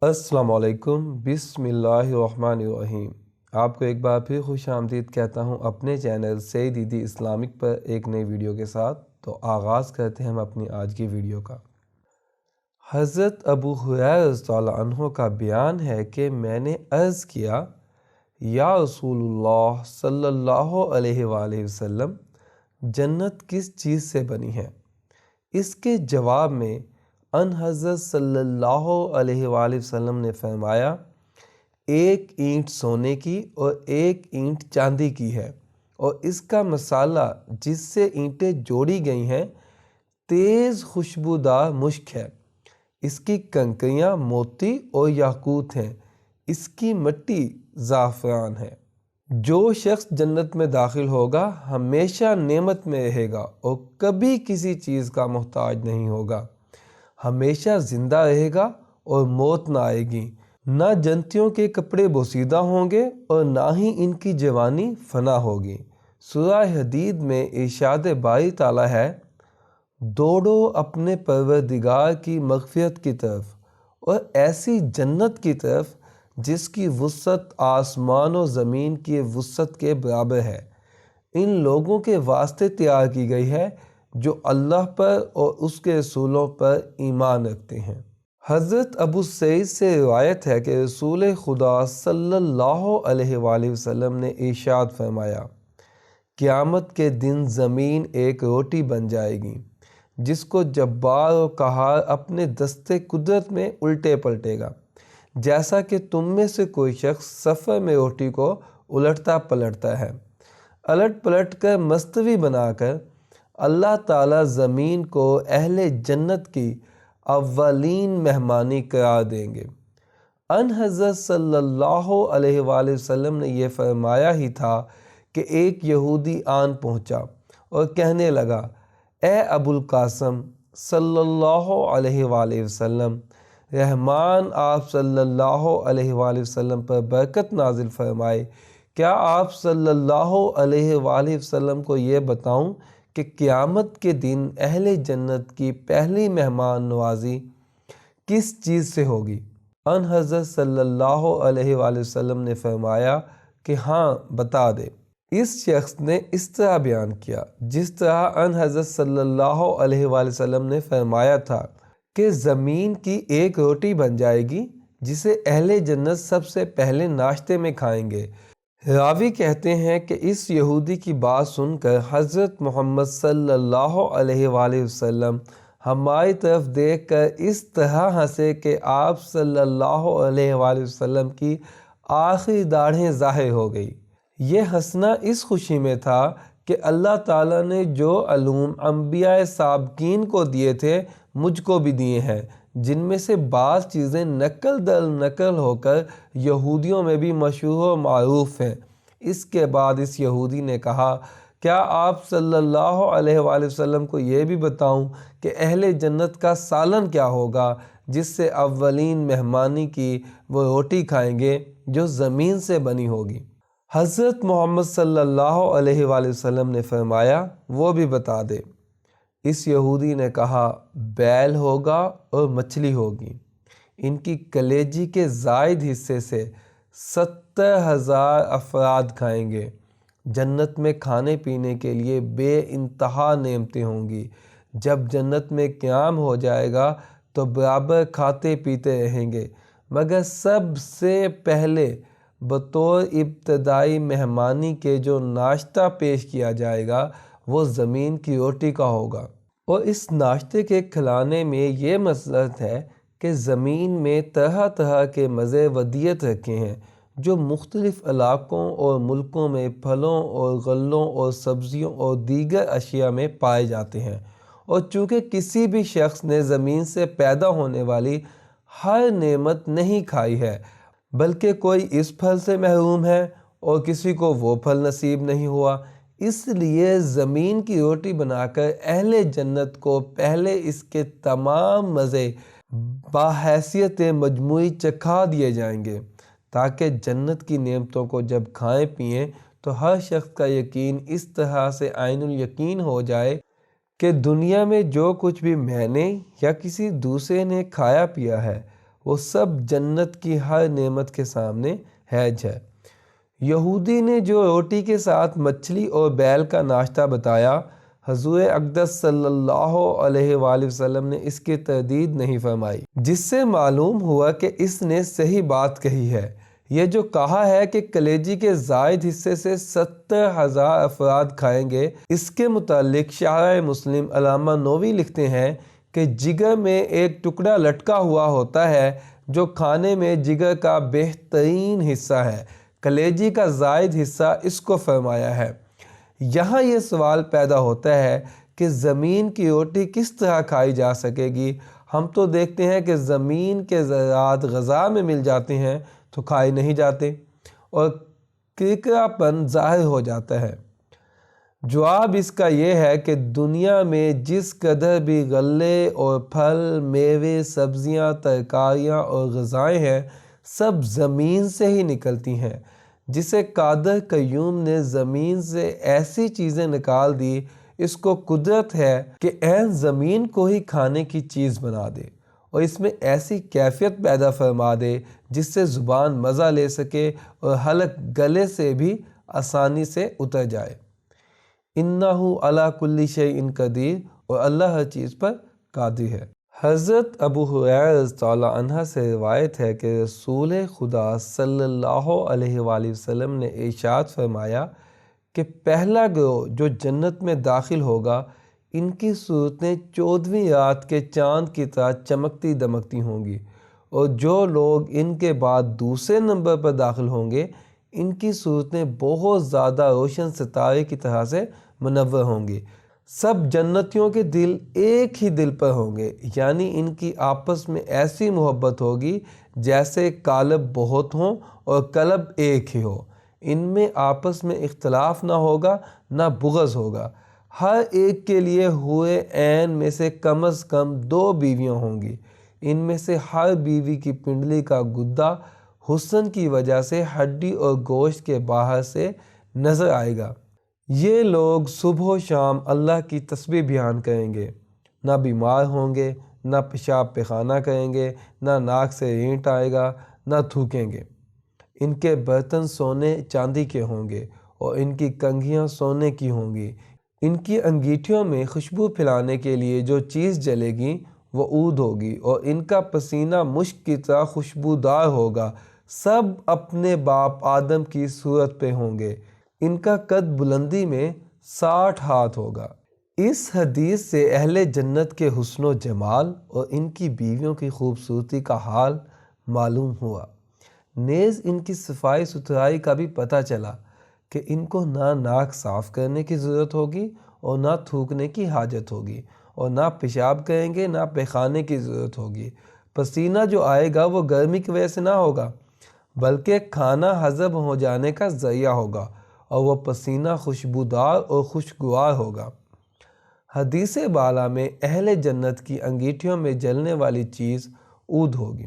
السلام علیکم، بسم اللہ الرحمن الرحیم۔ آپ کو ایک بار پھر خوش آمدید کہتا ہوں اپنے چینل سعید عیدی اسلامک پر ایک نئی ویڈیو کے ساتھ۔ تو آغاز کرتے ہیں ہم اپنی آج کی ویڈیو کا۔ حضرت ابو ہریرہ رضی اللہ عنہ کا بیان ہے کہ میں نے عرض کیا، یا رسول اللہ صلی اللہ علیہ وآلہ وسلم، جنت کس چیز سے بنی ہے؟ اس کے جواب میں ان حضرت صلی اللہ علیہ وآلہ وسلم نے فرمایا، ایک اینٹ سونے کی اور ایک اینٹ چاندی کی ہے، اور اس کا مسالہ جس سے اینٹیں جوڑی گئی ہیں تیز خوشبودار مشک ہے، اس کی کنکریاں موتی اور یاقوت ہیں، اس کی مٹی زعفران ہے۔ جو شخص جنت میں داخل ہوگا ہمیشہ نعمت میں رہے گا اور کبھی کسی چیز کا محتاج نہیں ہوگا، ہمیشہ زندہ رہے گا اور موت نہ آئے گی، نہ جنتیوں کے کپڑے بوسیدہ ہوں گے اور نہ ہی ان کی جوانی فنا ہوگی۔ سورہ حدید میں ارشاد باری تعالیٰ ہے، دوڑو اپنے پروردگار کی مغفرت کی طرف اور ایسی جنت کی طرف جس کی وسعت آسمان و زمین کی وسعت کے برابر ہے، ان لوگوں کے واسطے تیار کی گئی ہے جو اللہ پر اور اس کے رسولوں پر ایمان رکھتے ہیں۔ حضرت ابو سعید سے روایت ہے کہ رسول خدا صلی اللہ علیہ وآلہ وسلم نے ارشاد فرمایا، قیامت کے دن زمین ایک روٹی بن جائے گی جس کو جبار و قہار اپنے دستے قدرت میں الٹے پلٹے گا، جیسا کہ تم میں سے کوئی شخص سفر میں روٹی کو الٹتا پلٹتا ہے۔ الٹ پلٹ کر مستوی بنا کر اللہ تعالیٰ زمین کو اہل جنت کی اولین مہمانی قرار دیں گے۔ ان حضرت صلی اللہ علیہ وآلہ وسلم نے یہ فرمایا ہی تھا کہ ایک یہودی آن پہنچا اور کہنے لگا، اے ابو القاسم صلی اللہ علیہ وآلہ وسلم، رحمان آپ صلی اللہ علیہ وآلہ وسلم پر برکت نازل فرمائے، کیا آپ صلی اللہ علیہ وآلہ وسلم کو یہ بتاؤں کہ قیامت کے دن اہل جنت کی پہلی مہمان نوازی کس چیز سے ہوگی؟ ان حضرت صلی اللہ علیہ وآلہ وسلم نے فرمایا کہ ہاں بتا دے۔ اس شخص نے اس طرح بیان کیا جس طرح ان حضرت صلی اللہ علیہ وآلہ وسلم نے فرمایا تھا کہ زمین کی ایک روٹی بن جائے گی جسے اہل جنت سب سے پہلے ناشتے میں کھائیں گے۔ راوی کہتے ہیں کہ اس یہودی کی بات سن کر حضرت محمد صلی اللہ علیہ وآلہ وسلم ہماری طرف دیکھ کر اس طرح ہنسے کہ آپ صلی اللہ علیہ وآلہ وسلم کی آخری داڑھیں ظاہر ہو گئی۔ یہ ہنسنا اس خوشی میں تھا کہ اللہ تعالیٰ نے جو علوم انبیاء سابقین کو دیے تھے مجھ کو بھی دیے ہیں، جن میں سے بعض چیزیں نقل در نقل ہو کر یہودیوں میں بھی مشہور و معروف ہیں۔ اس کے بعد اس یہودی نے کہا، کیا آپ صلی اللہ علیہ وآلہ وسلم کو یہ بھی بتاؤں کہ اہل جنت کا سالن کیا ہوگا جس سے اولین مہمانی کی وہ روٹی کھائیں گے جو زمین سے بنی ہوگی؟ حضرت محمد صلی اللہ علیہ وآلہ وسلم نے فرمایا، وہ بھی بتا دے۔ اس یہودی نے کہا، بیل ہوگا اور مچھلی ہوگی، ان کی کلیجی کے زائد حصے سے 70,000 افراد کھائیں گے۔ جنت میں کھانے پینے کے لیے بے انتہا نعمتیں ہوں گی۔ جب جنت میں قیام ہو جائے گا تو برابر کھاتے پیتے رہیں گے، مگر سب سے پہلے بطور ابتدائی مہمانی کے جو ناشتہ پیش کیا جائے گا وہ زمین کی روٹی کا ہوگا، اور اس ناشتے کے کھلانے میں یہ مصلحت ہے کہ زمین میں طرح طرح کے مزے ودیت رکھے ہیں جو مختلف علاقوں اور ملکوں میں پھلوں اور غلوں اور سبزیوں اور دیگر اشیاء میں پائے جاتے ہیں، اور چونکہ کسی بھی شخص نے زمین سے پیدا ہونے والی ہر نعمت نہیں کھائی ہے، بلکہ کوئی اس پھل سے محروم ہے اور کسی کو وہ پھل نصیب نہیں ہوا، اس لیے زمین کی روٹی بنا کر اہل جنت کو پہلے اس کے تمام مزے بحیثیت مجموعی چکھا دیے جائیں گے، تاکہ جنت کی نعمتوں کو جب کھائیں پئیں تو ہر شخص کا یقین اس طرح سے عین الیقین ہو جائے کہ دنیا میں جو کچھ بھی میں نے یا کسی دوسرے نے کھایا پیا ہے وہ سب جنت کی ہر نعمت کے سامنے حیج ہے۔ یہودی نے جو روٹی کے ساتھ مچھلی اور بیل کا ناشتہ بتایا، حضور اقدس صلی اللہ علیہ وآلہ وسلم نے اس کی تردید نہیں فرمائی، جس سے معلوم ہوا کہ اس نے صحیح بات کہی ہے۔ یہ جو کہا ہے کہ کلیجی کے زائد حصے سے 70,000 افراد کھائیں گے، اس کے متعلق شارح مسلم علامہ نووی لکھتے ہیں کہ جگر میں ایک ٹکڑا لٹکا ہوا ہوتا ہے جو کھانے میں جگر کا بہترین حصہ ہے، کلیجی کا زائد حصہ اس کو فرمایا ہے۔ یہاں یہ سوال پیدا ہوتا ہے کہ زمین کی روٹی کس طرح کھائی جا سکے گی؟ ہم تو دیکھتے ہیں کہ زمین کے ذرات غذا میں مل جاتے ہیں تو کھائے نہیں جاتے اور کرکرا پن ظاہر ہو جاتا ہے۔ جواب اس کا یہ ہے کہ دنیا میں جس قدر بھی غلے اور پھل، میوے، سبزیاں، ترکاریاں اور غذائیں ہیں، سب زمین سے ہی نکلتی ہیں۔ جسے قادر قیوم نے زمین سے ایسی چیزیں نکال دی، اس کو قدرت ہے کہ عین زمین کو ہی کھانے کی چیز بنا دے اور اس میں ایسی کیفیت پیدا فرما دے جس سے زبان مزہ لے سکے اور حلق گلے سے بھی آسانی سے اتر جائے۔ اِنَّهُ عَلَىٰ كُلِّ شَيْءٍ قدیر، اور اللہ ہر چیز پر قادر ہے۔ حضرت ابو ہریرہ رضی اللہ عنہ سے روایت ہے کہ رسول خدا صلی اللہ علیہ وآلہ وسلم نے ارشاد فرمایا کہ پہلا گروہ جو جنت میں داخل ہوگا، ان کی صورتیں 14ویں رات کے چاند کی طرح چمکتی دمکتی ہوں گی، اور جو لوگ ان کے بعد دوسرے نمبر پر داخل ہوں گے، ان کی صورتیں بہت زیادہ روشن ستارے کی طرح سے منور ہوں گی۔ سب جنتیوں کے دل ایک ہی دل پر ہوں گے، یعنی ان کی آپس میں ایسی محبت ہوگی جیسے قالب بہت ہوں اور قلب ایک ہی ہو۔ ان میں آپس میں اختلاف نہ ہوگا، نہ بغض ہوگا۔ ہر ایک کے لیے حور عین میں سے کم از کم 2 بیویاں ہوں گی۔ ان میں سے ہر بیوی کی پنڈلی کا گدا حسن کی وجہ سے ہڈی اور گوشت کے باہر سے نظر آئے گا۔ یہ لوگ صبح و شام اللہ کی تسبیح بیان کریں گے، نہ بیمار ہوں گے، نہ پیشاب پخانہ کریں گے، نہ ناک سے رینٹ آئے گا، نہ تھوکیں گے۔ ان کے برتن سونے چاندی کے ہوں گے اور ان کی کنگھیاں سونے کی ہوں گی۔ ان کی انگیٹھیوں میں خوشبو پھیلانے کے لیے جو چیز جلے گی وہ عود ہوگی، اور ان کا پسینہ مشک کی طرح خوشبودار ہوگا۔ سب اپنے باپ آدم کی صورت پہ ہوں گے۔ ان کا قد بلندی میں 60 ہاتھ ہوگا۔ اس حدیث سے اہل جنت کے حسن و جمال اور ان کی بیویوں کی خوبصورتی کا حال معلوم ہوا۔ نیز ان کی صفائی ستھرائی کا بھی پتہ چلا کہ ان کو نہ ناک صاف کرنے کی ضرورت ہوگی اور نہ تھوکنے کی حاجت ہوگی، اور نہ پیشاب کریں گے، نہ پیخانے کی ضرورت ہوگی۔ پسینہ جو آئے گا وہ گرمی کی وجہ سے نہ ہوگا، بلکہ کھانا ہضم ہو جانے کا ذریعہ ہوگا، اور وہ پسینہ خوشبودار اور خوشگوار ہوگا۔ حدیث بالا میں اہل جنت کی انگیٹھیوں میں جلنے والی چیز عود ہوگی۔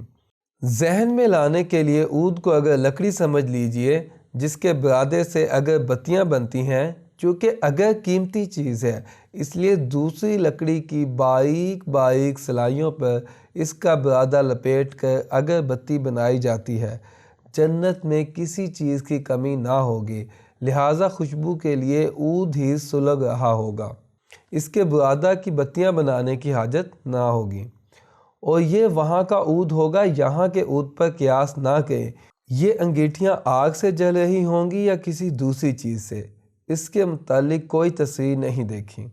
ذہن میں لانے کے لیے عود کو اگر لکڑی سمجھ لیجئے جس کے برادے سے اگر بتیاں بنتی ہیں، چونکہ اگر قیمتی چیز ہے اس لیے دوسری لکڑی کی باریک باریک سلائیوں پر اس کا برادہ لپیٹ کر اگر بتی بنائی جاتی ہے۔ جنت میں کسی چیز کی کمی نہ ہوگی، لہٰذا خوشبو کے لیے عود ہی سلگ رہا ہوگا، اس کے برادہ کی بتیاں بنانے کی حاجت نہ ہوگی۔ اور یہ وہاں کا عود ہوگا، یہاں کے عود پر قیاس نہ کریں۔ یہ انگیٹھیاں آگ سے جل رہی ہوں گی یا کسی دوسری چیز سے، اس کے متعلق کوئی تصریح نہیں دیکھی۔